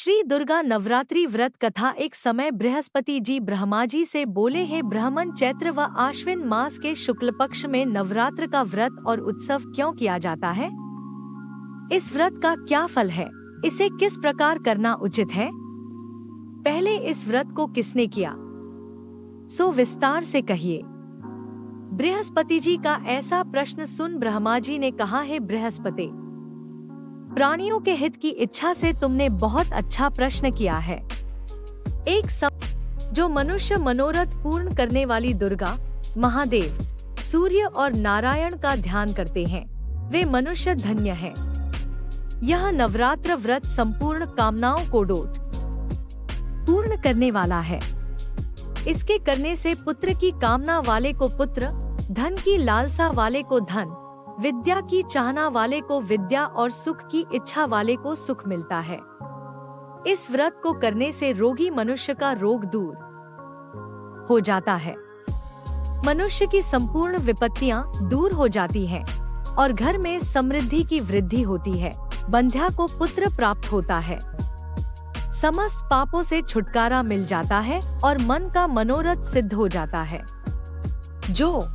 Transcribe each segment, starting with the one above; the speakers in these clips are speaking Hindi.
श्री दुर्गा नवरात्रि व्रत कथा। एक समय बृहस्पति जी ब्रह्मा जी से बोले, हे ब्राह्मण, चैत्र व आश्विन मास के शुक्ल पक्ष में नवरात्र का व्रत और उत्सव क्यों किया जाता है? इस व्रत का क्या फल है? इसे किस प्रकार करना उचित है? पहले इस व्रत को किसने किया, सो विस्तार से कहिए। बृहस्पति जी का ऐसा प्रश्न सुन ब्रह्मा जी ने कहा, हे बृहस्पति, प्राणियों के हित की इच्छा से तुमने बहुत अच्छा प्रश्न किया है। एक समय जो मनुष्य मनोरथ पूर्ण करने वाली दुर्गा, महादेव, सूर्य और नारायण का ध्यान करते हैं, वे मनुष्य धन्य हैं। यह नवरात्र व्रत संपूर्ण कामनाओं को पूर्ण करने वाला है। इसके करने से पुत्र की कामना वाले को पुत्र, धन की लालसा वाले को धन, विद्या की चाहना वाले को विद्या और सुख की इच्छा वाले को सुख मिलता है। इस व्रत को करने से रोगी मनुष्य का रोग दूर हो जाता है, मनुष्य की संपूर्ण विपत्तियां दूर हो जाती हैं और घर में समृद्धि की वृद्धि होती है। बंध्या को पुत्र प्राप्त होता है, समस्त पापों से छुटकारा मिल जाता है और मन का मनोरथ सिद्ध हो जाता है। जो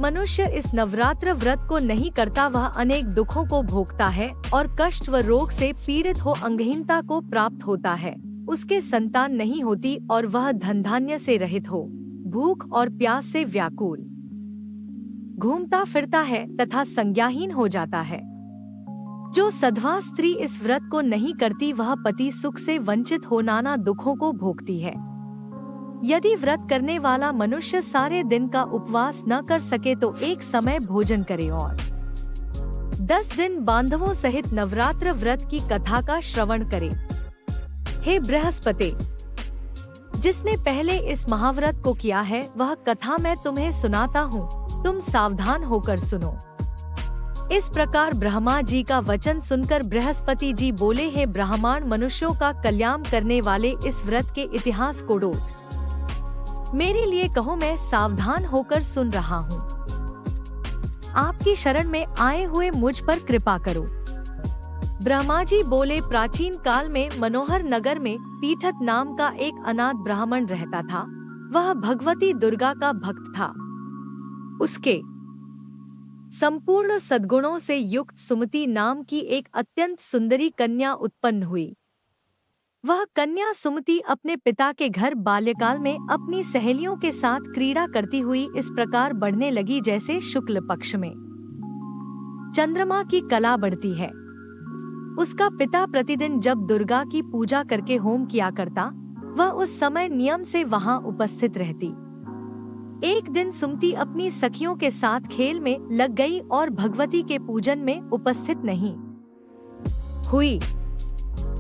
मनुष्य इस नवरात्र व्रत को नहीं करता, वह अनेक दुखों को भोगता है और कष्ट व रोग से पीड़ित हो अंगहीनता को प्राप्त होता है। उसके संतान नहीं होती और वह धन धान्य से रहित हो भूख और प्यास से व्याकुल घूमता फिरता है तथा संज्ञाहीन हो जाता है। जो सधवा स्त्री इस व्रत को नहीं करती, वह पति सुख से वंचित हो नाना दुखों को भोगती है। यदि व्रत करने वाला मनुष्य सारे दिन का उपवास न कर सके तो एक समय भोजन करे और 10 दिन बांधवों सहित नवरात्र व्रत की कथा का श्रवण करे। हे बृहस्पति, जिसने पहले इस महाव्रत को किया है, वह कथा मैं तुम्हें सुनाता हूँ, तुम सावधान होकर सुनो। इस प्रकार ब्रह्मा जी का वचन सुनकर बृहस्पति जी बोले, हे ब्राह्मण, मनुष्यों का कल्याण करने वाले इस व्रत के इतिहास को मेरे लिए कहो, मैं सावधान होकर सुन रहा हूँ। आपकी शरण में आए हुए मुझ पर कृपा करो। ब्रह्मा जी बोले, प्राचीन काल में मनोहर नगर में पीठत नाम का एक अनाथ ब्राह्मण रहता था। वह भगवती दुर्गा का भक्त था। उसके संपूर्ण सद्गुणों से युक्त सुमति नाम की एक अत्यंत सुंदरी कन्या उत्पन्न हुई। वह कन्या सुमति अपने पिता के घर बाल्यकाल में अपनी सहेलियों के साथ क्रीड़ा करती हुई इस प्रकार बढ़ने लगी, जैसे शुक्ल पक्ष में चंद्रमा की कला बढ़ती है। उसका पिता प्रतिदिन जब दुर्गा की पूजा करके होम किया करता, वह उस समय नियम से वहां उपस्थित रहती। एक दिन सुमति अपनी सखियों के साथ खेल में लग गई और भगवती के पूजन में उपस्थित नहीं हुई।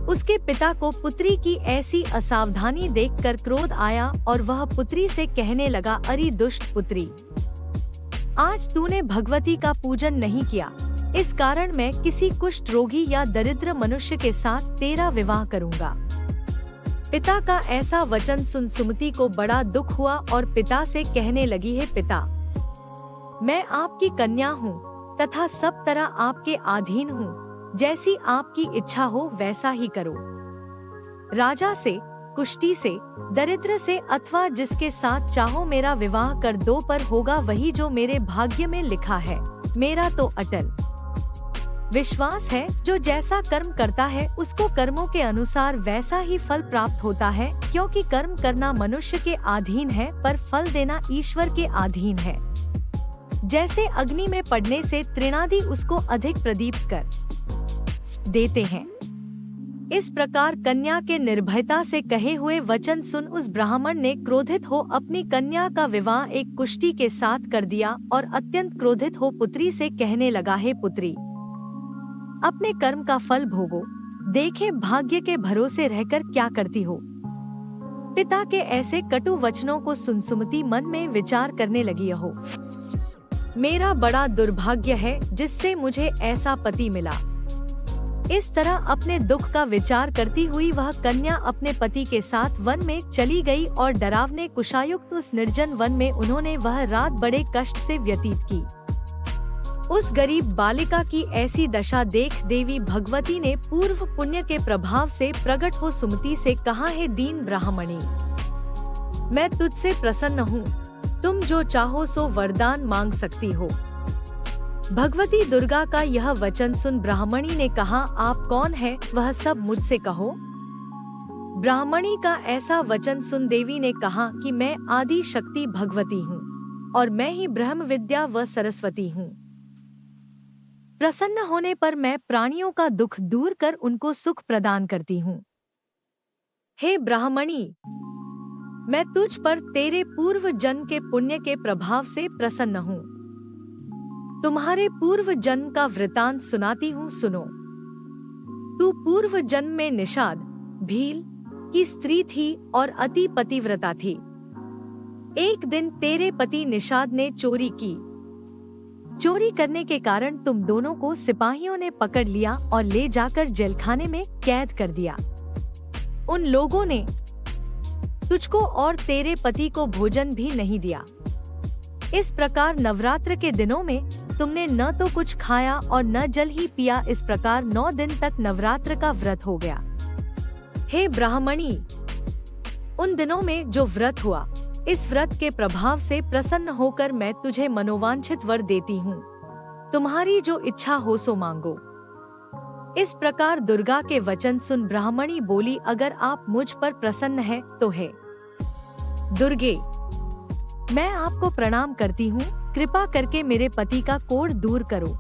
उसके पिता को पुत्री की ऐसी असावधानी देखकर क्रोध आया और वह पुत्री से कहने लगा, अरे दुष्ट पुत्री, आज तूने भगवती का पूजन नहीं किया, इस कारण मैं किसी कुष्ठ रोगी या दरिद्र मनुष्य के साथ तेरा विवाह करूंगा। पिता का ऐसा वचन सुन सुमति को बड़ा दुख हुआ और पिता से कहने लगी, है पिता, मैं आपकी कन्या हूँ तथा सब तरह आपके अधीन हूँ, जैसी आपकी इच्छा हो वैसा ही करो। राजा से, कुष्ठी से, दरिद्र से अथवा जिसके साथ चाहो मेरा विवाह कर दो, पर होगा वही जो मेरे भाग्य में लिखा है। मेरा तो अटल विश्वास है, जो जैसा कर्म करता है उसको कर्मों के अनुसार वैसा ही फल प्राप्त होता है, क्योंकि कर्म करना मनुष्य के अधीन है पर फल देना ईश्वर के अधीन है। जैसे अग्नि में पड़ने से तृणादि उसको अधिक प्रदीप्त कर देते हैं, इस प्रकार कन्या के निर्भयता से कहे हुए वचन सुन उस ब्राह्मण ने क्रोधित हो अपनी कन्या का विवाह एक कुष्ठी के साथ कर दिया और अत्यंत क्रोधित हो पुत्री से कहने लगा, हे पुत्री, अपने कर्म का फल भोगो, देखे भाग्य के भरोसे रहकर क्या करती हो। पिता के ऐसे कटु वचनों को सुन सुमति मन में विचार करने लगी, हो मेरा बड़ा दुर्भाग्य है जिससे मुझे ऐसा पति मिला। इस तरह अपने दुख का विचार करती हुई वह कन्या अपने पति के साथ वन में चली गई और डरावने कुशायुक्त उस निर्जन वन में उन्होंने वह रात बड़े कष्ट से व्यतीत की। उस गरीब बालिका की ऐसी दशा देख देवी भगवती ने पूर्व पुण्य के प्रभाव से प्रकट हो सुमति से कहा, हे दीन ब्राह्मणी, मैं तुझसे प्रसन्न हूँ, तुम जो चाहो सो वरदान मांग सकती हो। भगवती दुर्गा का यह वचन सुन ब्राह्मणी ने कहा, आप कौन है, वह सब मुझसे कहो। ब्राह्मणी का ऐसा वचन सुन देवी ने कहा कि मैं आदि शक्ति भगवती हूँ और मैं ही ब्रह्म विद्या व सरस्वती हूँ। प्रसन्न होने पर मैं प्राणियों का दुख दूर कर उनको सुख प्रदान करती हूँ। हे ब्राह्मणी, मैं तुझ पर तेरे पूर्व जन्म के पुण्य के प्रभाव से प्रसन्न हूँ। तुम्हारे पूर्व जन्म का वृतांत सुनाती हूँ, सुनो। तू पूर्व जन्म में निषाद, भील की स्त्री थी और अति पतिव्रता थी। एक दिन तेरे पति निषाद ने चोरी की। चोरी करने के कारण तुम दोनों को सिपाहियों ने पकड़ लिया और ले जाकर जेलखाने में कैद कर दिया। उन लोगों ने तुझको और तेरे पति को भोजन भी नहीं दिया। इस प्रकार नवरात्र के दिनों में तुमने न तो कुछ खाया और न जल ही पिया। इस प्रकार 9 दिन तक नवरात्र का व्रत हो गया। हे ब्राह्मणी, उन दिनों में जो व्रत हुआ, इस व्रत के प्रभाव से प्रसन्न होकर मैं तुझे मनोवांछित वर देती हूँ। तुम्हारी जो इच्छा हो सो मांगो। इस प्रकार दुर्गा के वचन सुन ब्राह्मणी बोली, अगर आप मुझ पर प्रसन्न हैं तो है दुर्गे, मैं आपको प्रणाम करती हूँ, कृपा करके मेरे पति का कोढ़ दूर करो।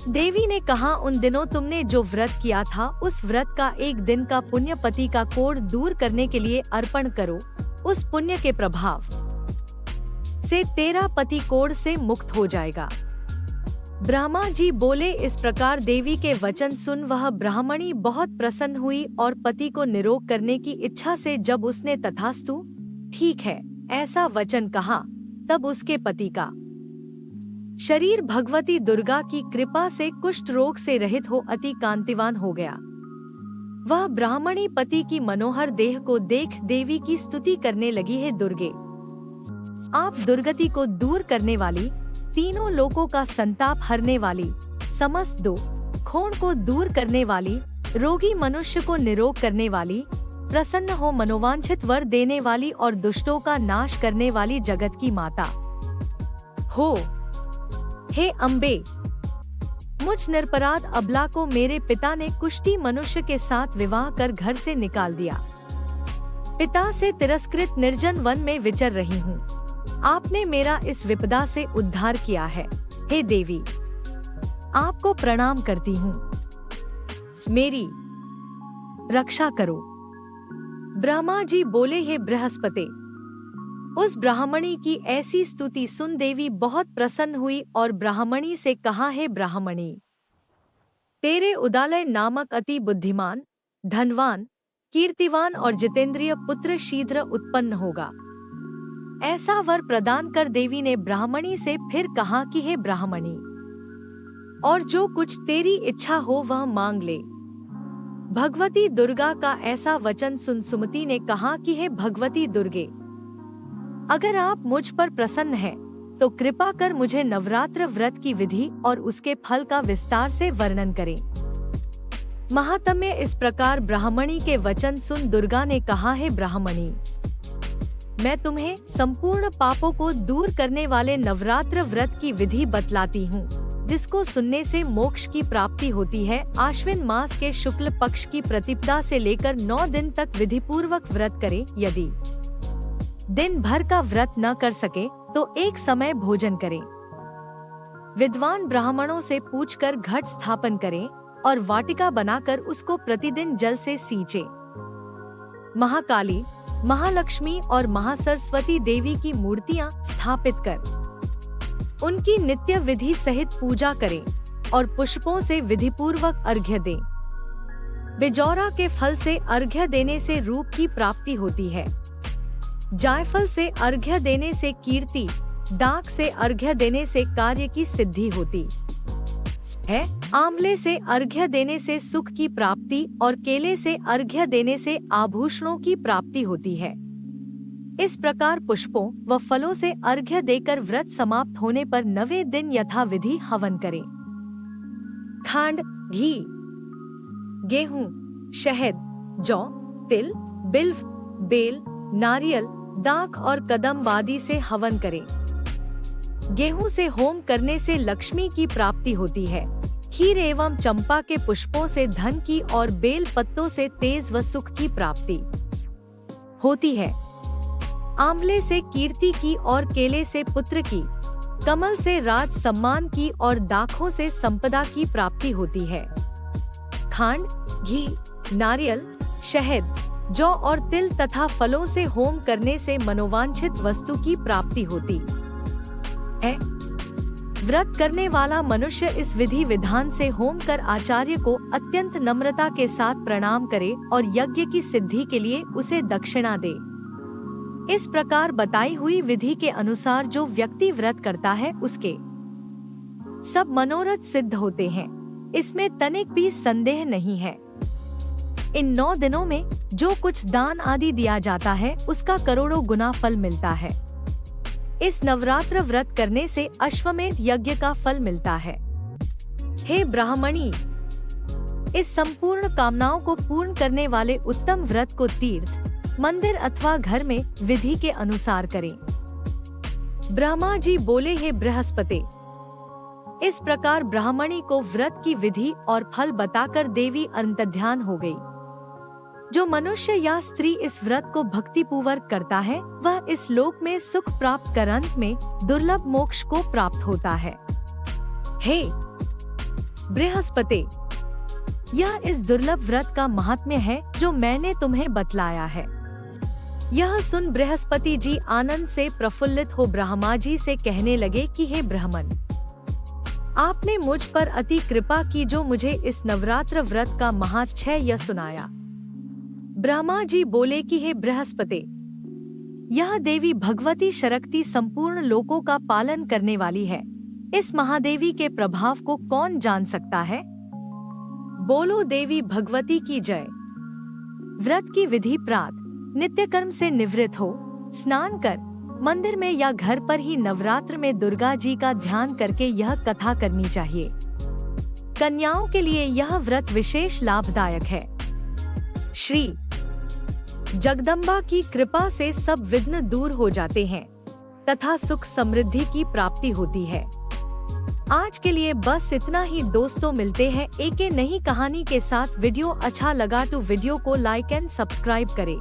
देवी ने कहा, उन दिनों तुमने जो व्रत किया था उस व्रत का एक दिन का पुण्य पति का कोढ़ दूर करने के लिए अर्पण करो। उस पुण्य के प्रभाव से तेरा पति कोढ़ से मुक्त हो जाएगा। ब्रह्मा जी बोले। इस प्रकार देवी के वचन सुन वह ब्राह्मणी बहुत प्रसन्न हुई और पति को निरोग करने की इच्छा से जब उसने तथास्तु, ठीक है, ऐसा वचन कहा, तब उसके पति का शरीर भगवती दुर्गा की कृपा से कुष्ठ रोग से रहित हो अति कांतिवान हो गया। वह ब्राह्मणी पति की मनोहर देह को देख देवी की स्तुति करने लगी, है दुर्गे, आप दुर्गति को दूर करने वाली, तीनों लोकों का संताप हरने वाली, समस्त दुखों को दूर करने वाली, रोगी मनुष्य को निरोग करने वाली, प्रसन्न हो मनोवांछित वर देने वाली और दुष्टों का नाश करने वाली जगत की माता हो। हे अम्बे, मुझ निरपराध अबला को मेरे पिता ने कुष्ठी मनुष्य के साथ विवाह कर घर से निकाल दिया। पिता से तिरस्कृत निर्जन वन में विचर रही हूँ। आपने मेरा इस विपदा से उद्धार किया है। हे देवी, आपको प्रणाम करती हूँ, मेरी रक्षा करो। ब्रह्मा जी बोले, हे बृहस्पति, उस ब्राह्मणी की ऐसी स्तुति सुन देवी बहुत प्रसन्न हुई और ब्राह्मणी से कहा, हे ब्राह्मणी, तेरे उदालय नामक अति बुद्धिमान, धनवान, कीर्तिवान और जितेंद्रिय पुत्र शीघ्र उत्पन्न होगा। ऐसा वर प्रदान कर देवी ने ब्राह्मणी से फिर कहा कि हे ब्राह्मणी, और जो कुछ तेरी इच्छा हो वह मांग ले। भगवती दुर्गा का ऐसा वचन सुन सुमति ने कहा कि हे भगवती दुर्गे, अगर आप मुझ पर प्रसन्न हैं, तो कृपा कर मुझे नवरात्र व्रत की विधि और उसके फल का विस्तार से वर्णन करें। महात्म्य। इस प्रकार ब्राह्मणी के वचन सुन दुर्गा ने कहा, हे ब्राह्मणी, मैं तुम्हें संपूर्ण पापों को दूर करने वाले नवरात्र व्रत की विधि बतलाती हूँ, जिसको सुनने से मोक्ष की प्राप्ति होती है। आश्विन मास के शुक्ल पक्ष की प्रतिपदा से लेकर 9 दिन तक विधि पूर्वक व्रत करें। यदि दिन भर का व्रत न कर सके तो एक समय भोजन करें। विद्वान ब्राह्मणों से पूछकर घट स्थापन करें और वाटिका बनाकर उसको प्रतिदिन जल से सींचे। महाकाली, महालक्ष्मी और महासरस्वती देवी की मूर्तियां स्थापित कर उनकी नित्य विधि सहित पूजा करें और पुष्पों से विधि पूर्वक अर्घ्य दें। बिजौरा के फल से अर्घ्य देने से रूप की प्राप्ति होती है। जायफल से अर्घ्य देने से कीर्ति, डाक से अर्घ्य देने से कार्य की सिद्धि होती है। आंवले से अर्घ्य देने से सुख की प्राप्ति और केले से अर्घ्य देने से आभूषणों की प्राप्ति होती है। इस प्रकार पुष्पों व फलों से अर्घ्य देकर व्रत समाप्त होने पर 9वें दिन यथाविधि हवन करें। खांड, घी, गेहूं, शहद, जौ, तिल, बिल्व, बेल, नारियल, दाख और कदम्ब आदि से हवन करें। गेहूं से होम करने से लक्ष्मी की प्राप्ति होती है। खीर एवं चंपा के पुष्पों से धन की और बेल पत्तों से तेज व सुख की प्राप्ति होती है। आंवले से कीर्ति की और केले से पुत्र की, कमल से राज सम्मान की और दाखों से संपदा की प्राप्ति होती है। खांड, घी, नारियल, शहद, जौ और तिल तथा फलों से होम करने से मनोवांछित वस्तु की प्राप्ति होती है। व्रत करने वाला मनुष्य इस विधि विधान से होम कर आचार्य को अत्यंत नम्रता के साथ प्रणाम करे और यज्ञ की सिद्धि के लिए उसे दक्षिणा दे। इस प्रकार बताई हुई विधि के अनुसार जो व्यक्ति व्रत करता है उसके सब मनोरथ सिद्ध होते हैं, इसमें तनिक भी संदेह नहीं है। इन 9 दिनों में जो कुछ दान आदि दिया जाता है उसका करोड़ों गुना फल मिलता है। इस नवरात्र व्रत करने से अश्वमेध यज्ञ का फल मिलता है। हे ब्राह्मणी, इस संपूर्ण कामनाओं को पूर्ण करने वाले उत्तम व्रत को तीर्थ, मंदिर अथवा घर में विधि के अनुसार करें। ब्रह्मा जी बोले, हे बृहस्पति। इस प्रकार ब्राह्मणी को व्रत की विधि और फल बताकर देवी अंतर्ध्यान हो गई। जो मनुष्य या स्त्री इस व्रत को भक्तिपूर्वक करता है वह इस लोक में सुख प्राप्त कर अंत में दुर्लभ मोक्ष को प्राप्त होता है। हे बृहस्पति, यह इस दुर्लभ व्रत का महात्म्य है जो मैंने तुम्हें बतलाया है। यह सुन बृहस्पति जी आनंद से प्रफुल्लित हो ब्रह्मा जी से कहने लगे कि हे ब्राह्मण, आपने मुझ पर अति कृपा की जो मुझे इस नवरात्र व्रत का महात्म्य सुनाया। ब्रह्मा जी बोले कि हे बृहस्पति, यह देवी भगवती शक्ति संपूर्ण लोकों का पालन करने वाली है। इस महादेवी के प्रभाव को कौन जान सकता है? बोलो देवी भगवती की जय। व्रत की विधि प्रात नित्य कर्म से निवृत्त हो स्नान कर मंदिर में या घर पर ही नवरात्र में दुर्गा जी का ध्यान करके यह कथा करनी चाहिए। कन्याओं के लिए यह व्रत विशेष लाभदायक है। श्री जगदम्बा की कृपा से सब विघ्न दूर हो जाते हैं तथा सुख समृद्धि की प्राप्ति होती है। आज के लिए बस इतना ही दोस्तों, मिलते हैं एक नई कहानी के साथ। वीडियो अच्छा लगा तो वीडियो को लाइक एंड सब्सक्राइब करें।